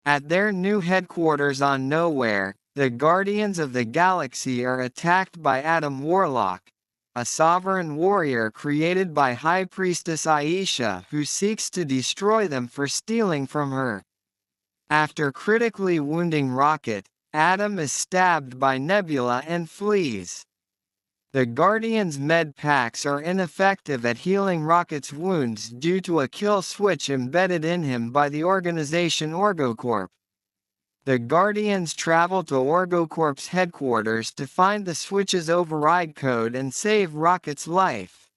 At their new headquarters on Knowhere, the Guardians of the Galaxy are attacked by Adam Warlock, a sovereign warrior created by High Priestess Ayesha who seeks to destroy them for stealing from her. After critically wounding Rocket, Adam is stabbed by Nebula and flees. The Guardians' med packs are ineffective at healing Rocket's wounds due to a kill switch embedded in him by the organization Orgocorp. The Guardians travel to Orgocorp's headquarters to find the switch's override code and save Rocket's life.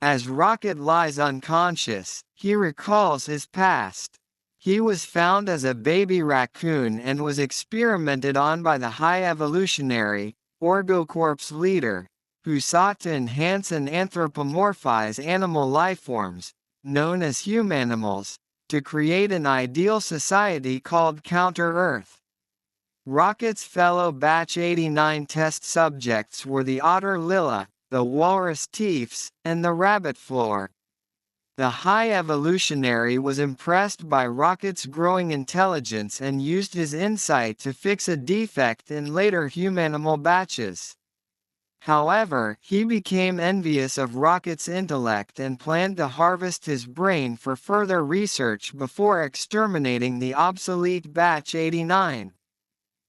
As Rocket lies unconscious, he recalls his past. He was found as a baby raccoon and was experimented on by the High Evolutionary, Orgocorp's leader, who sought to enhance and anthropomorphize animal lifeforms, known as Humanimals, to create an ideal society called Counter-Earth. Rocket's fellow Batch 89 test subjects were the otter Lylla, the walrus Teefs, and the rabbit Floor. The High Evolutionary was impressed by Rocket's growing intelligence and used his insight to fix a defect in later Humanimal batches. However, he became envious of Rocket's intellect and planned to harvest his brain for further research before exterminating the obsolete Batch 89.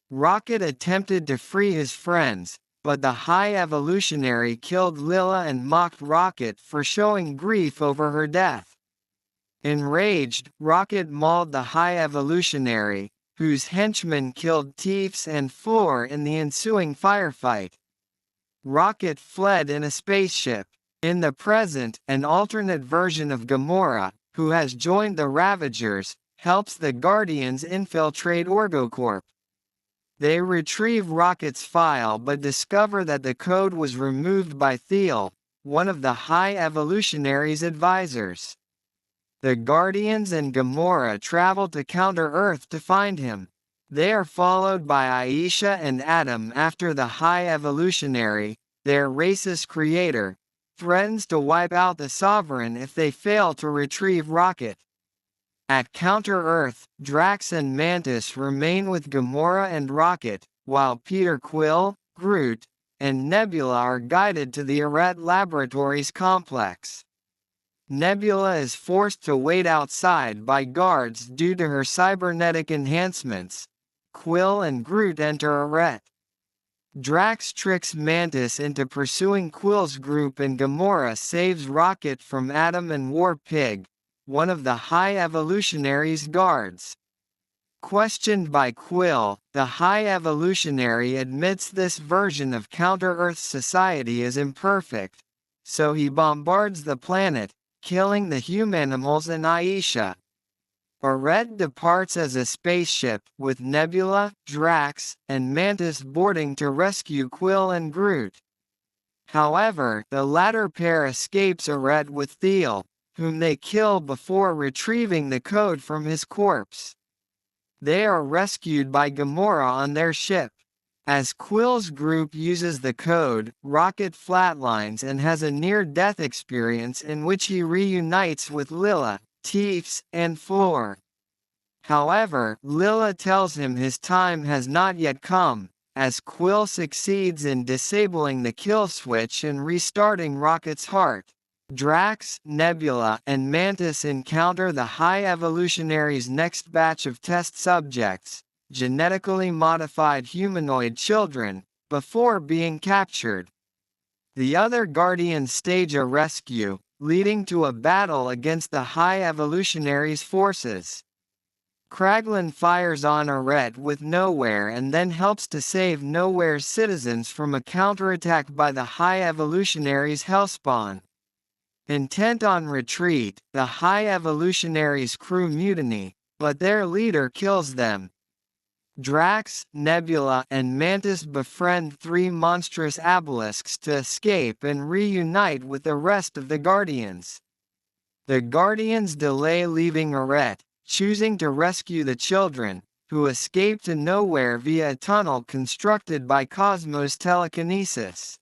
Rocket attempted to free his friends, but the High Evolutionary killed Lylla and mocked Rocket for showing grief over her death. Enraged, Rocket mauled the High Evolutionary, whose henchmen killed Teefs and Floor in the ensuing firefight. Rocket fled in a spaceship. In the present, an alternate version of Gamora, who has joined the Ravagers, helps the Guardians infiltrate Orgocorp. They retrieve Rocket's file but discover that the code was removed by Thiel, one of the High Evolutionary's advisors. The Guardians and Gamora travel to Counter-Earth to find him. They are followed by Ayesha and Adam after the High Evolutionary, their racist creator, threatens to wipe out the Sovereign if they fail to retrieve Rocket. At Counter-Earth, Drax and Mantis remain with Gamora and Rocket, while Peter Quill, Groot, and Nebula are guided to the Arête Laboratories complex. Nebula is forced to wait outside by guards due to her cybernetic enhancements. Quill and Groot enter Arête. Drax tricks Mantis into pursuing Quill's group and Gamora saves Rocket from Adam and War Pig, one of the High Evolutionary's guards. Questioned by Quill, the High Evolutionary admits this version of Counter-Earth society is imperfect, so he bombards the planet, killing the Humanimals and Ayesha. Arête departs as a spaceship, with Nebula, Drax, and Mantis boarding to rescue Quill and Groot. However, the latter pair escapes Arête with Thiel, whom they kill before retrieving the code from his corpse. They are rescued by Gamora on their ship. As Quill's group uses the code, Rocket flatlines and has a near-death experience in which he reunites with Lylla, Teefs, and Floor. However, Lylla tells him his time has not yet come, as Quill succeeds in disabling the kill switch and restarting Rocket's heart. Drax, Nebula, and Mantis encounter the High Evolutionary's next batch of test subjects, genetically modified humanoid children, before being captured. The other Guardians stage a rescue, leading to a battle against the High Evolutionary's forces. Kraglin fires on Arête with Knowhere and then helps to save Knowhere's citizens from a counterattack by the High Evolutionary's Hellspawn. Intent on retreat, the High Evolutionary's crew mutiny, but their leader kills them. Drax, Nebula, and Mantis befriend three monstrous obelisks to escape and reunite with the rest of the Guardians. The Guardians delay leaving Arête, choosing to rescue the children, who escape to Knowhere via a tunnel constructed by Cosmos telekinesis.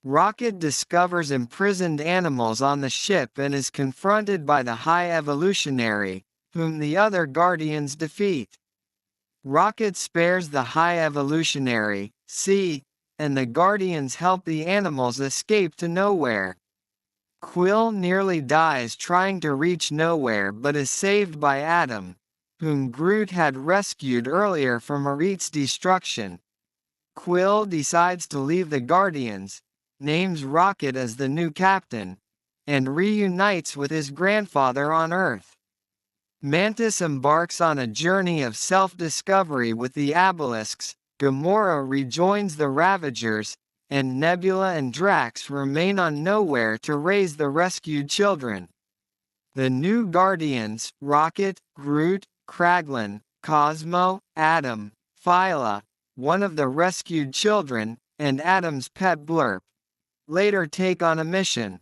Rocket discovers imprisoned animals on the ship and is confronted by the High Evolutionary, whom the other Guardians defeat. Rocket spares the High Evolutionary, and the Guardians help the animals escape to Knowhere. Quill nearly dies trying to reach Knowhere but is saved by Adam, whom Groot had rescued earlier from Arete's destruction. Quill decides to leave the Guardians, names Rocket as the new captain, and reunites with his grandfather on Earth. Mantis embarks on a journey of self-discovery with the Abelisks, Gamora rejoins the Ravagers, and Nebula and Drax remain on Knowhere to raise the rescued children. The new Guardians, Rocket, Groot, Kraglin, Cosmo, Adam, Phyla, one of the rescued children, and Adam's pet Blurp, later take on a mission.